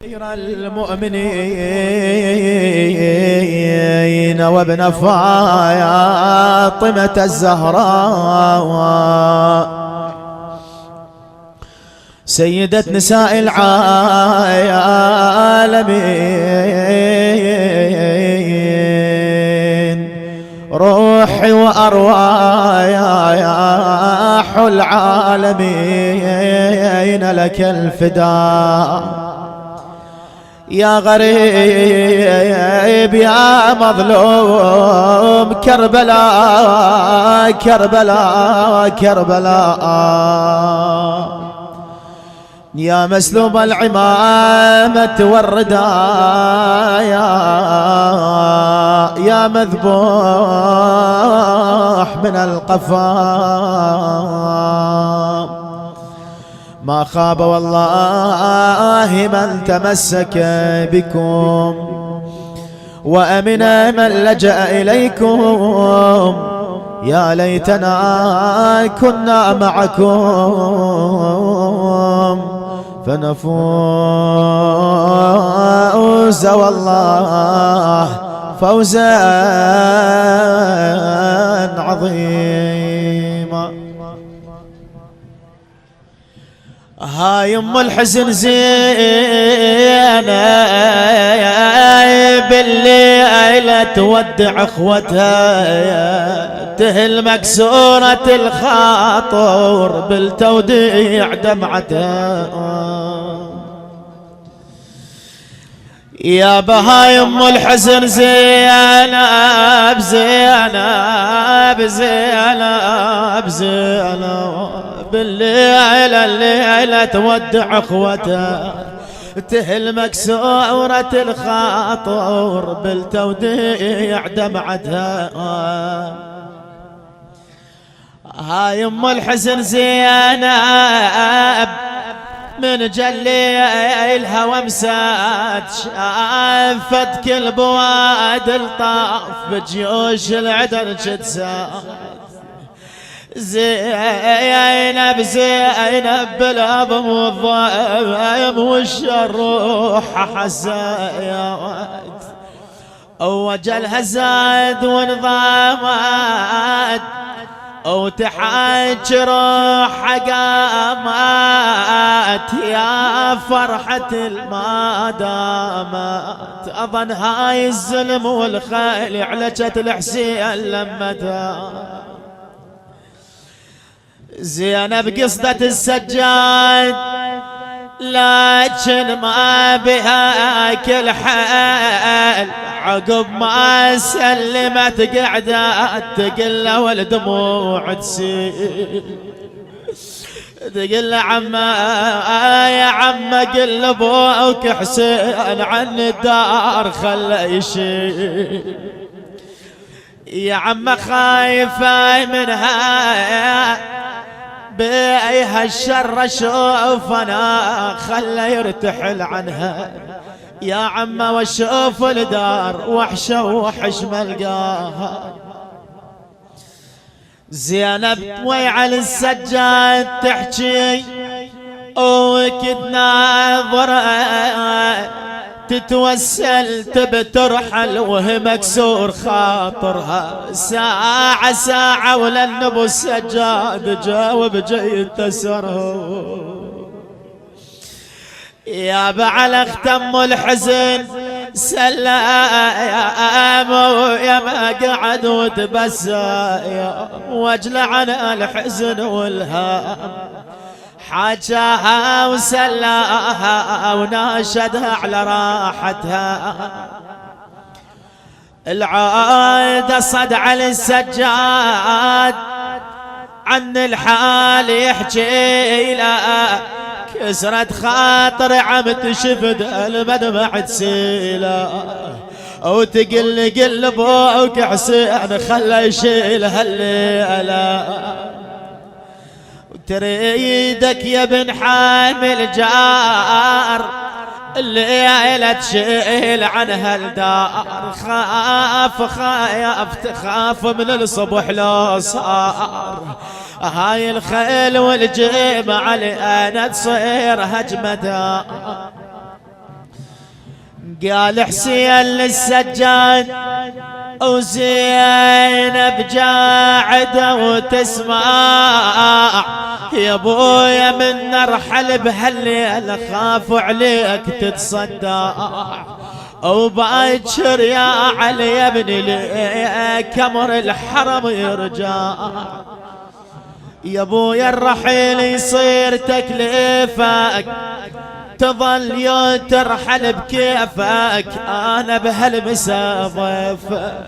المؤمنين وابن فاطمة الزهراء سيدة نساء العالمين روحي وأرواح العالمين لك الفداء يا غريب يا مظلوم كربلاء كربلاء كربلاء يا مسلوب العمامة والردايا يا مذبوح من القفا ما خاب والله من تمسك بكم وأمن من لجأ إليكم يا ليتنا كنا معكم فنفوز والله فوزا عظيما. هاي ام الحزن زينة بالليلة تودع اخوتها تهل مكسورة الخاطر بالتوديع دمعتها يا بهاي ام الحزن زينب زينب زينب زينب بالليلة تودع اخوتها تهل مكسورة الخاطر بالتوديع دمعتها هاي ام الحزن زينب من جلي الهوى مسات شافت كل بواد الطاف بجيوش العدل جدسات زينب زينب بالابم والضيم والشروح حسايات وجلها زاد وانضامت وتحاج روح قامت يا فرحة ما دامت أظن هاي الظلم والخيل علجت الحسين لمتها زينب قصدت السجاد لكن ما بها كل حال عقب ما سلمت قعدت تقل والدموع تسيل تقل عما يا عم قل ابوك حسين عن الدار خله يشيل يا عم خايفه منها بيها الشر شوف انا خله يرتحل عنها يا عم وشوف الدار وحشه وحش ملقاها زينب ويعل السجاد تحكي وكد ناظره تتوسل تبترحل وهي مكسور خاطرها ساعة ساعة وللنبو السجاد جاوب جاي تسره يا بعل اختم الحزن سلام ويا ما قعد وتبسم واجلى عن الحزن والهام حاجاها وسلاها وناشدها على راحتها العايدة صدع للسجاد عن الحال يحكي له كسرت خاطر عم تشفد المدمع تسيله وتقل قل ابوك حسين خله يشيل هالليله تريدك يا ابن حامل جار الليلة تشيل عنها الدار خاف تخاف من الصبح لو صار هاي الخيل والجيم علي انا تصير هجمتها قال حسين للسجاد وزينب جاعدة وتسمع يا ابويا من نرحل بهالليل خاف عليك تتصدع وباكر يا علي يا ابني ليك امر الحرم يرجع يا ابويا الرحيل يصير تكليفك تظل يوم ترحل بكيفك انا بهالمسا ضيفك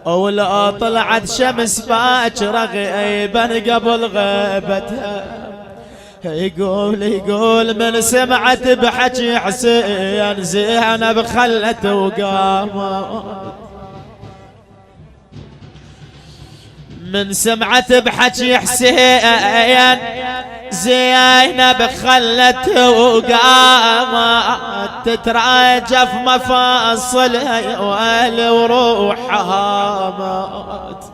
ولا طلعت شمس باكر غيبا قبل غيبتها يقول من سمعت بحكي حسين زينب خلت وقامت من سمعت بحكي حسين زينب خلت وقامت تتراجف مفاصلها وروحها مات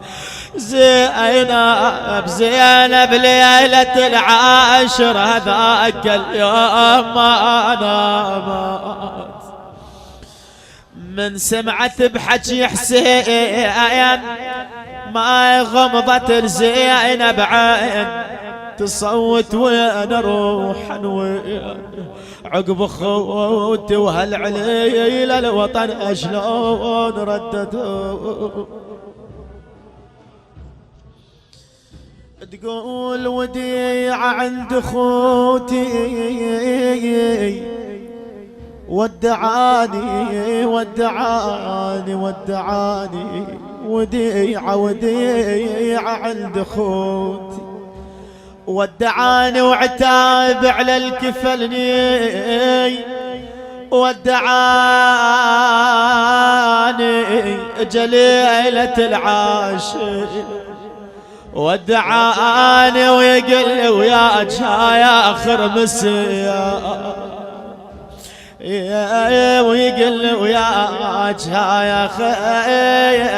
زينب ليلة العاشر هذاك اليوم ما نامت من سمعت بحكي حسين ما غمضت زينب عين تصوت وين اروح وين عقب خوتي وهالعليل الوطن شلون رددوا تقول وديعة عند خوتي ودعاني وديعة عند خوتي ودعاني وعتاب على الكفلني ودعاني جليلة العاشر ودعاني ويقل وياك هاي اخر مسيا ويقل وياك هاي اخر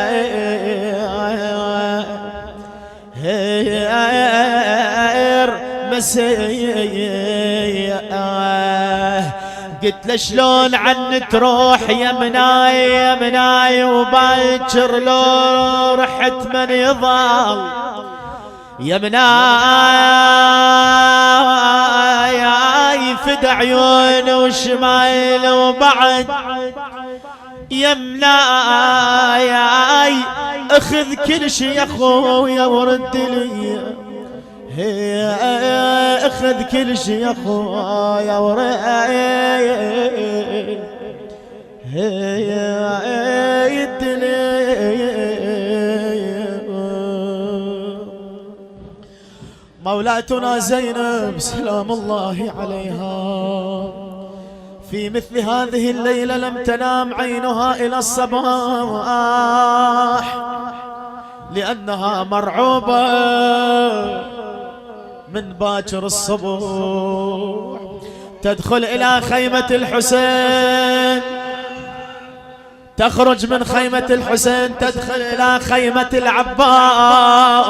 مسيا قلت له شلون عن تروح يا مناي وباكر لو رحت من يضل يا مناي فد عيون وشمايل وبعد يا مناي اخذ كل شي يا اخويا ورد لي اخذ كل شي يا اخويا ورد مولاتنا زينب سلام الله عليها في مثل هذه الليلة لم تنام عينها إلى الصباح لأنها مرعوبة من باكر الصبح تدخل إلى خيمة الحسين تخرج من خيمة الحسين تدخل إلى خيمة العباس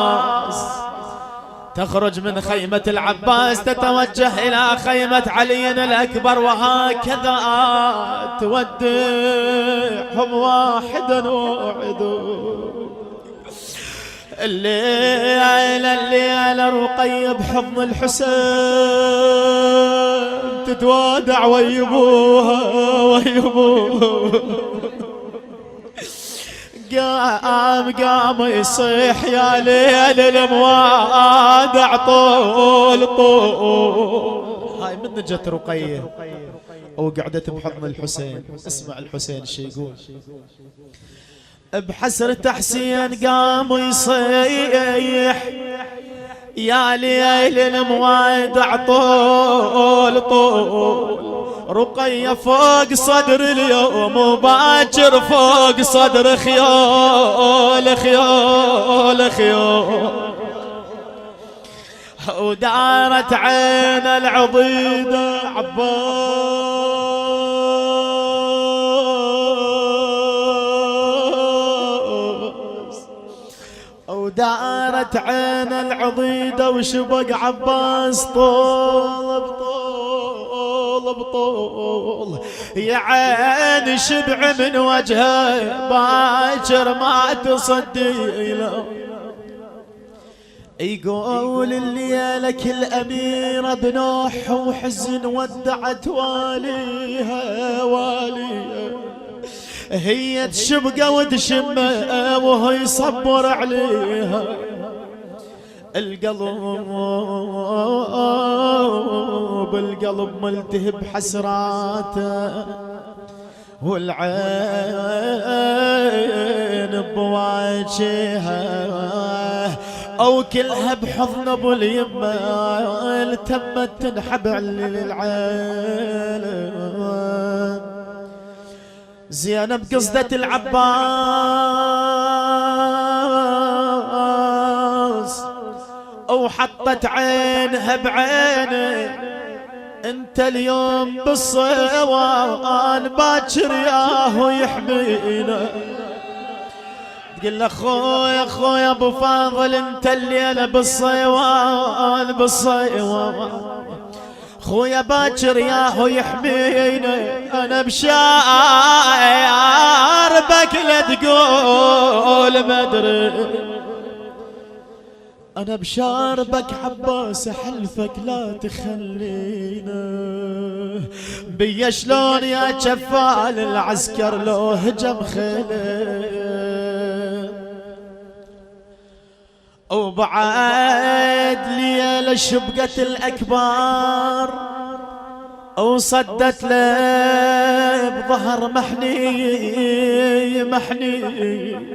تخرج من خيمة العباس تتوجه إلى خيمة علي الأكبر وهكذا تودعهم واحدا واحدا الليلة رقية بحضن الحسين تتوادع ويبوها قام يصيح يا ليل الموادع طول هاي من جت رقية وقعدت بحضن الحسين اسمع الحسين شي يقول بحسرة حسين قام يصيح يا ليل الموادع طول رقية فوق صدر اليوم وباكر فوق صدر خيول ودارت عين العضيدة عباس ودارت عين العضيدة وشبق عباس طول طول يا عين شبع من وجهه باكر ما تصدي له. يقول الليلة كل أميرة بنوح وحزن ودعت واليها واليها، هي تشبقه وتشمه وهو يصبر عليها. القلب ملتهب حسراته والعين بواجهها، او كلها بحضن ابو اليمه التمت تنحب على العين. زينب قصدة العباس او حطت عينها بعينه، انت اليوم بالصوان باكر ياهو يحمينا. تقول له خويا خويا ابو فاضل انت الليله بالصيوان بالصيوان، خويا باكر ياهو يحمينا. انا بشاربك لا تقول ما ادري، انا بشاربك عباس حلفك لا تخلينا. بيا شلون يا جفال العسكر لو هجم خيله، وبعد ليلة شبقت الأكبار وصدت له بظهر محني محني،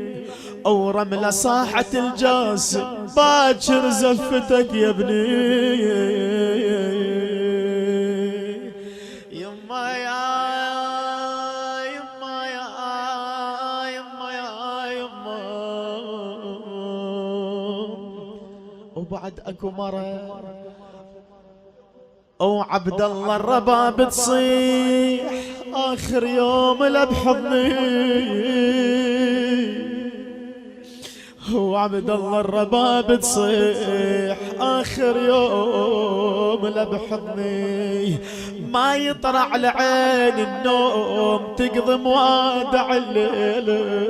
او رملة صاحت الجاسم باكر زفتك يا ابني. يما يا يما يا يما يا يما. وبعد اكو مرة او عبد الله الرباب تصيح اخر يوم لا بحضني، وعبد الله الرباب تصيح اخر يوم لا بحضني. ما يطرع لعين النوم تقضي موادع الليله،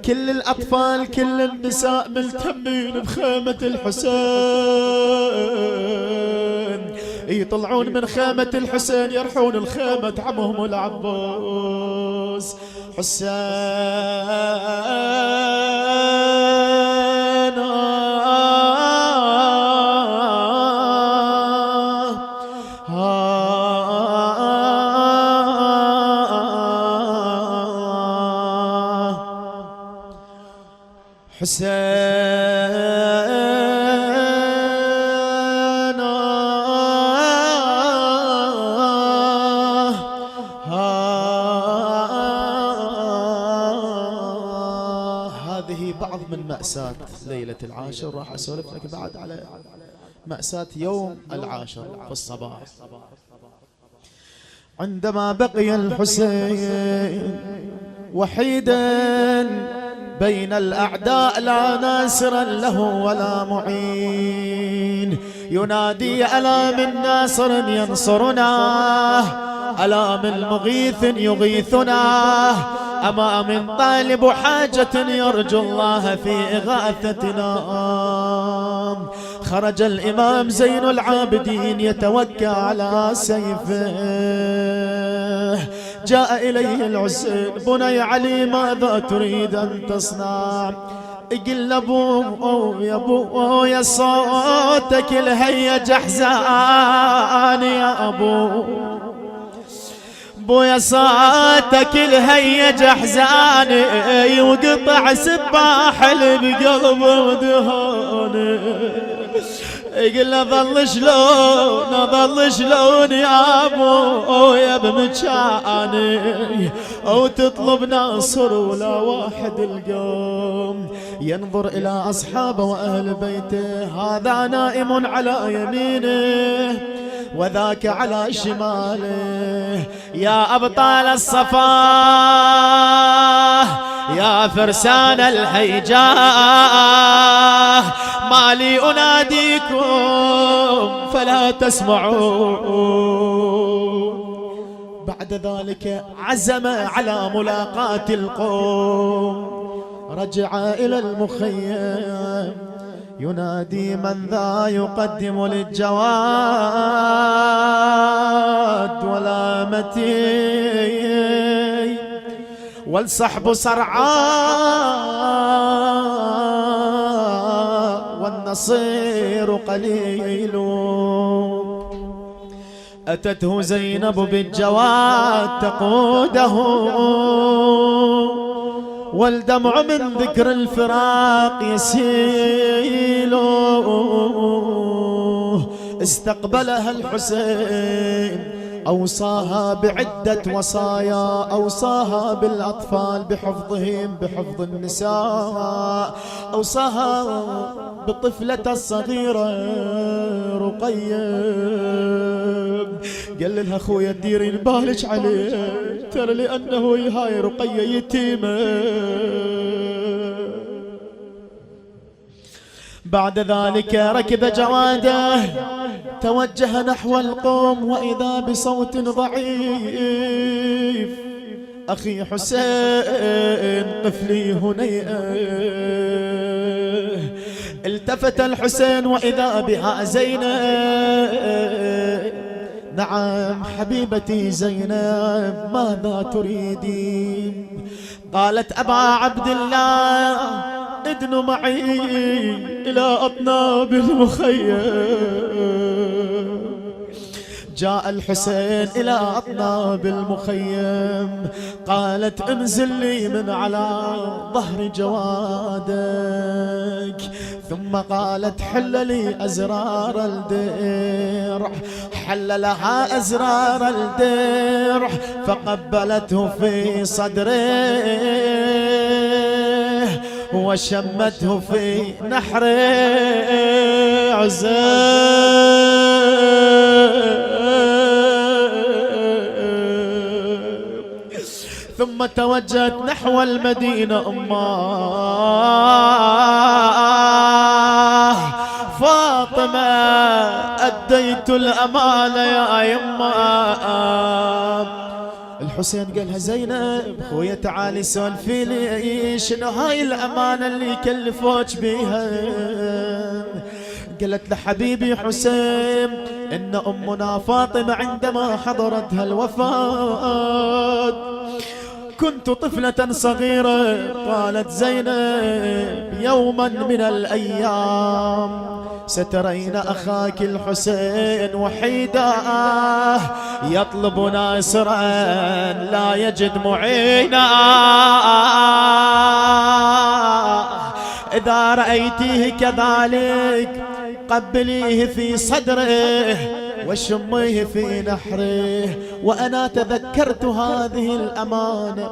كل الاطفال كل النساء ملتمين بخيمه الحسين، يطلعون من خيمه الحسين يرحون الخيمه عمهم العباس. حسين هذه بعض من مأساة ليلة العاشر. راح أسولف لك بعد على مأساة يوم العاشر في الصباح. عندما بقي الحسين وحيدا بين الأعداء لا ناصرا له ولا معين، ينادي ألا من ناصر ينصرنا، ألا من مغيث يغيثنا، أما من طالب حاجة يرجو الله في إغاثتنا. خرج الإمام زين العابدين يتوكى على سيفه، جاء إليه الحسين بني علي ماذا تريد أن تصنع؟ قل ابو يا ابو يا صوتك الهيج احزان يا ابو يا صوتك الهيج احزاني، وقطع سباح اللي بقلب ودهاني. قل اظل شلون يا ابو يا بمكاني، او تطلب ناصر ولا واحد القوم ينظر الى اصحابه واهل بيته، هذا نائم على يمينه وذاك على شماله. يا ابطال الصفاه يا فرسان الهيجاه، مالي اناديكم فلا تسمعون. بعد ذلك عزم على ملاقاة القوم، رجع إلى المخيم ينادي من ذا يقدم للجواد ولامتي والصحب صرعاء والنصير قليل. أتته زينب بالجواد تقوده والدمع من ذكر الفراق يسيل. استقبلها الحسين أوصاها بعدة وصايا، أوصاها بالأطفال بحفظهم بحفظ النساء، أوصاها بالطفلة الصغيرة رقية. قال لها خويا ديرين بالك عليه ترى لأنه هاي رقية يتيمة. بعد ذلك ركب جواده توجه نحو القوم وإذا بصوت ضعيف: أخي حسين قف لي هنيئة. التفت الحسين وإذا بها زينب: نعم حبيبتي زينب ماذا تريدين؟ قالت: أبا عبد الله ادنوا معي إلى أطناب المخيم. جاء الحسين إلى أطناب المخيم. قالت: انزل لي من على ظهر جوادك. ثم قالت: حل لي أزرار الدرع. حل لها أزرار الدرع فقبلته في صدره وشمته في نحره. ثم توجهت نحو المدينة. أماه فاطمة أديت الأمانة يا يما. الحسين قالها: زينب خويا تعالي سولفي لي شنو هاي الأمانة اللي كلفوك بيها؟ قالت له: حبيبي حسين إن أمنا فاطمة عندما حضرتها الوفاة كنت طفلة صغيرة. قالت زينب: يوما من الأيام سترين أخاك الحسين وحيدا يطلب ناصرا لا يجد معينا. إذا رأيتيه كذلك قبليه في صدره وشميه في نحره. وأنا تذكرت هذه الأمانة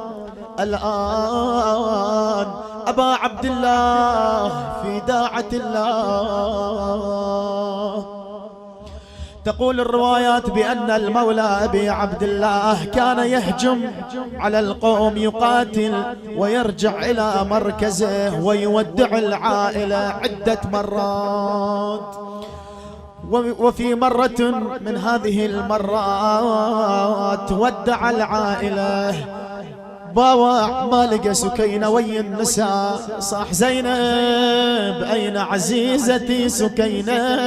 الآن أبا عبد الله في داعة الله. تقول الروايات بأن المولى أبي عبد الله كان يهجم على القوم يقاتل ويرجع إلى مركزه ويودع العائلة عدة مرات. وفي مرة من هذه المرات ودع العائلة باوع ما لقى سكينة ويا النساء. صاح زينب: أين عزيزتي سكينة؟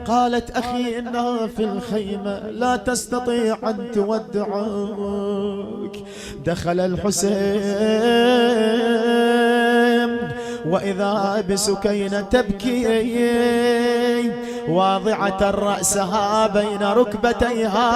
قالت: أخي إنها في الخيمة لا تستطيع أن تودعك. دخل الحسين وإذا بسكينة تبكي واضعة رأسها بين ركبتيها.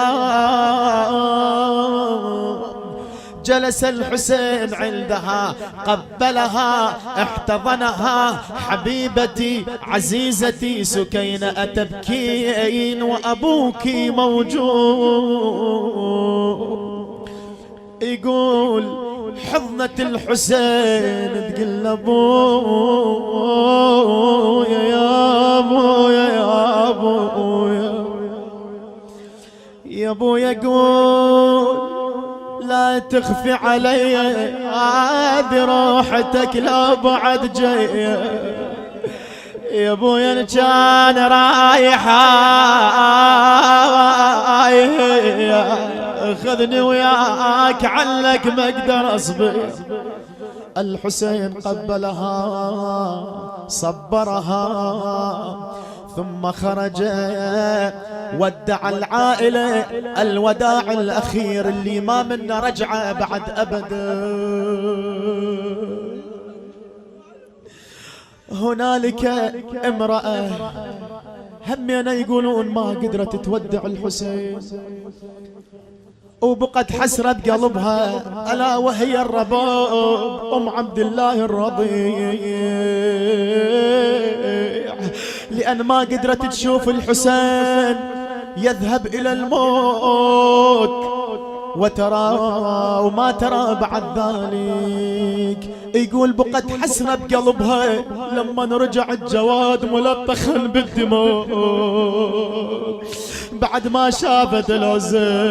جلس الحسين عندها قبلها احتضنها: حبيبتي عزيزتي سكينة أتبكين وأبوك موجود؟ يقول حضنة الحسين تقول أبويا يا أبويا يا أبويا يا أبويا. يقول لا تخفي علي هذه روحتك لا بعد جاية. يا ابويا كان رايحة خذني وياك علك ما اقدر اصبر. الحسين قبلها صبرها ثم خرج ودع العائلة الوداع الأخير اللي ما منا رجعة بعد أبدا. هنالك امرأة همينا يقولون ما قدرت تودع الحسين وبقت حسرة قلبها، ألا وهي الرباب أم عبد الله الرضيع، لأن ما قدرت تشوف الحسين يذهب إلى الموت وترى وما ترى بعد ذلك. يقول بقت حسرة بقلبها لما رجع الجواد ملطخا بالدماء بعد ما شافت الحسين.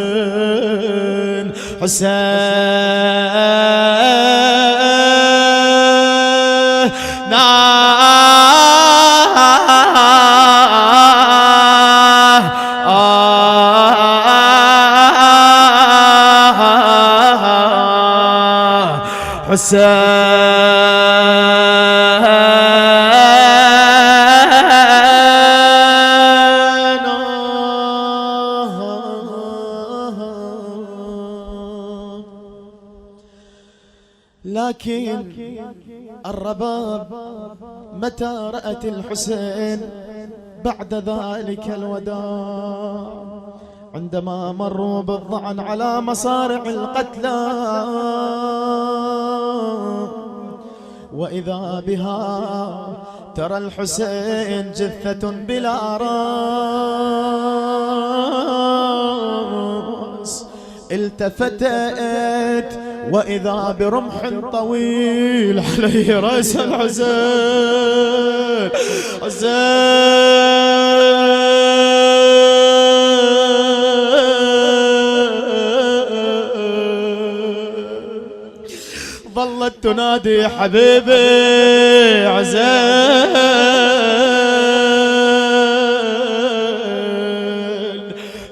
لكن الرباب متى رأت الحسين بعد ذلك الوداع عندما مروا بالظعن على مصارع القتلى وإذا بها ترى الحسين جثة بلا راس، التفتت وإذا برمح طويل عليه رأس الحسين. ظلت تنادي حبيبي عزيز،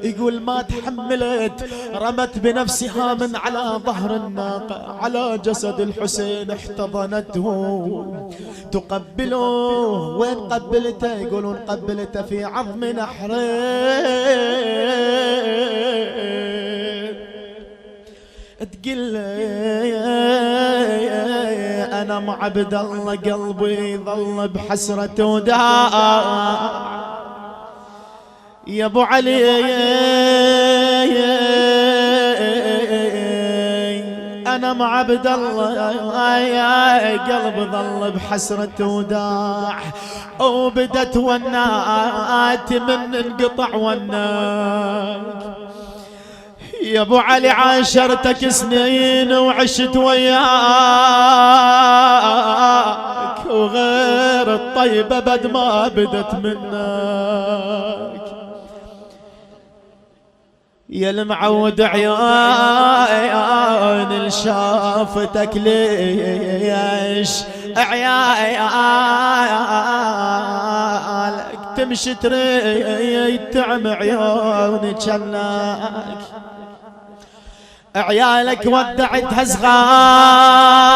يقول ما تحملت رمت بنفسها من على ظهر الناقة على جسد الحسين احتضنته تقبله. وين قبلته؟ يقولون قبلته في عظم نحرين. تقول أنا مع عبد الله قلبي ظل بحسرة وداع يا ابو علي، انا مع عبد الله قلبي ظل بحسرة وداع وبدت ونات من انقطع وناك يا ابو علي. عاشرتك سنين وعشت وياك وغير الطيبة بد ما بدت منك يا المعود عيان الشافتك ليش عيالك تمشي تريد تعم عيونك جناك. عيالك ودعتها صغار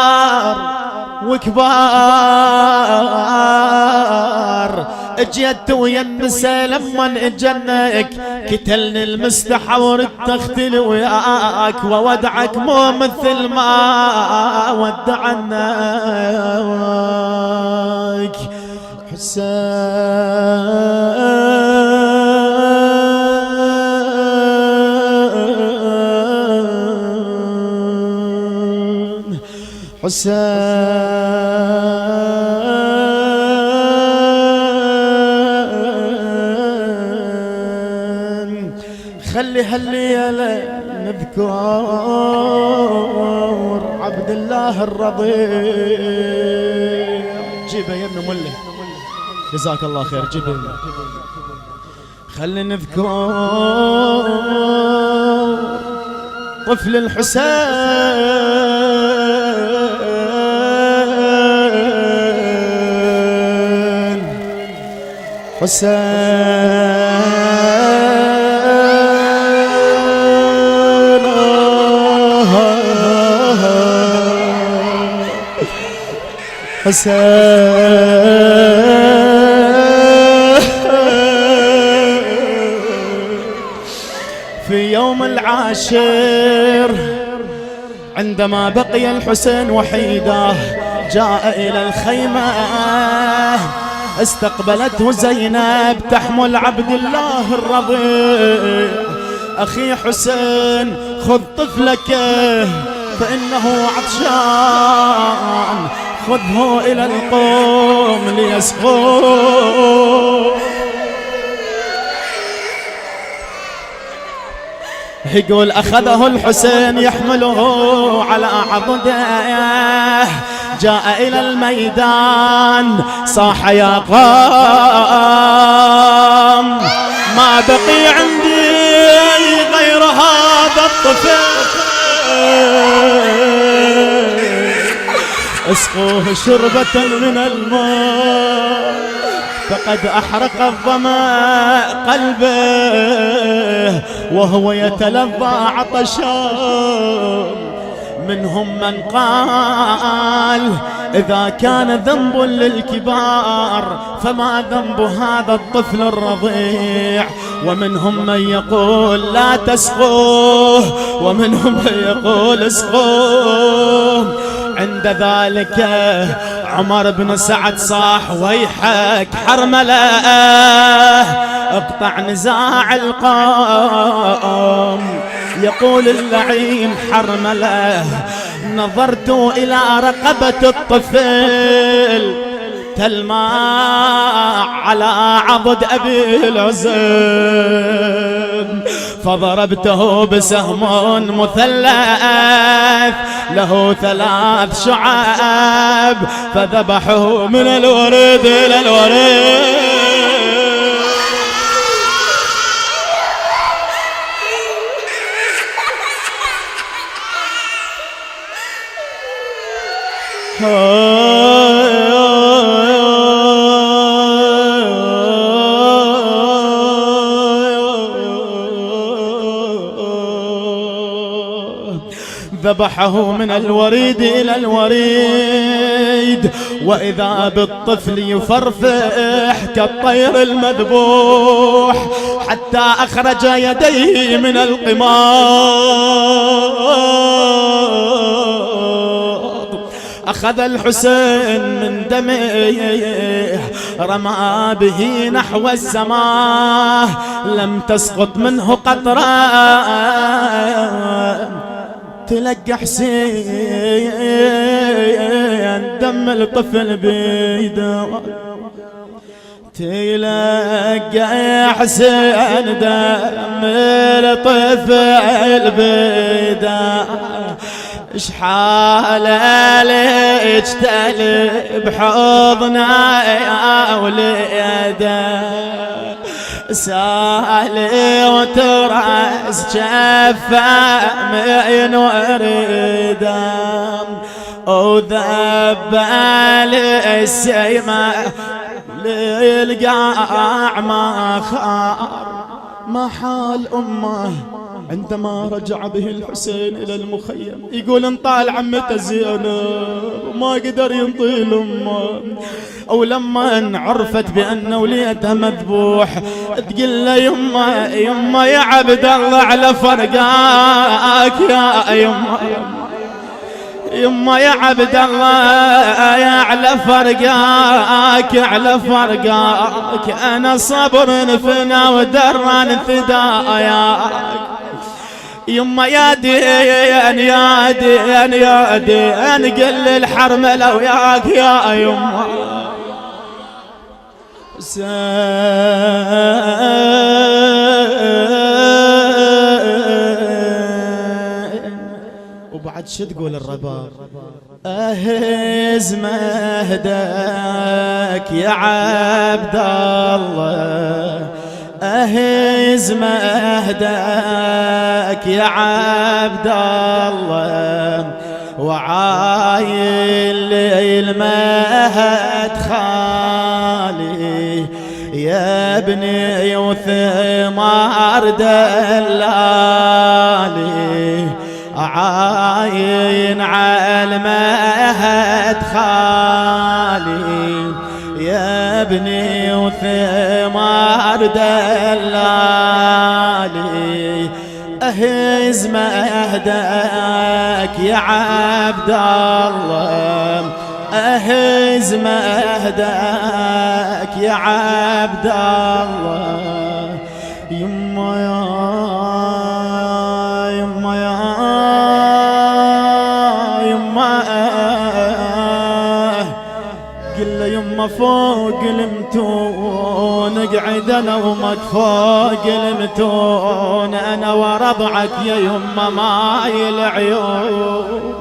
وكبار، اجيت ويا النساء لما اجنك كتلني المستحور التختل وياك وودعك مو مثل ما ودعناك حسين. خلي هالليلة نذكر عبد الله الرضيع. جيبه يا ابن مله جزاك الله خير، جيبه. خلي نذكر طفل الحسين حسين في يوم العاشر عندما بقي الحسين وحيدا جاء إلى الخيمة، استقبلته زينب تحمل عبد الله الرضيع. أخي حسين خذ طفلك فإنه عطشان، خذه إلى القوم ليسقوه. يقول أخذه الحسين يحمله على عضده، جاء إلى الميدان صاح يا قوم ما بقي عندي غير هذا الطفل، اسقوه شربة من الماء فقد أحرق الظمأ قلبه وهو يتلظى عطشا. منهم من قال إذا كان ذنب للكبار فما ذنب هذا الطفل الرضيع، ومنهم من يقول لا تسقوه، ومنهم من يقول اسقوه. عند ذلك عمر بن سعد صاح ويحك حرملة اقطع نزاع القوم. يقول اللعين حرملة نظرت إلى رقبة الطفل تلمع على عضد أبي العزيز، فضربته بسهم مثلث له 3 شعاب فذبحه من الوريد إلى الوريد. ذبحه من الوريد إلى الوريد، وإذا بالطفل يفرفح كالطير المذبوح حتى أخرج يديه من القماط. أخذ الحسين من دمه رمى به نحو السماء، لم تسقط منه قطرة. تلقى حسين دم الطفل بيده، تلقى حسين دم الطفل بيده. اشحاله ليجتلي بحضنه يا وليده، سالي وترس جفا من وردم، وذبال السيمة للقاع ما خار. ما حال أمه عندما رجع به الحسين إلى المخيم؟ يقول انطال عمته زينب وما قدر ينطي لأمه، أو لما عرفت بأن وليدها مذبوح تقول له يما يما يا عبد الله على فرقاك يا يما، يما يا عبد الله يا على فرقاك على فرقاك، أنا صبر فينا ودران فداياك. يما يا دين يا دين يا دين قل الحرملة وياك يا يما. وبعد شو تقول الرباب؟ أهز مهدك يا عبد الله، أهز مهدك يا عبد الله، وعايل المهد خالي يا ابني وثمار دلالي عاين عالمهد خالي يا ابني وثمار دلالي أهز مهدك يا عبد الله أهز مهدك يا عبد الله يما يا يما يا يما قل له يما فوق المتون اقعد انا ومك فوق المتون انا ورضعك يا يما ماي العيون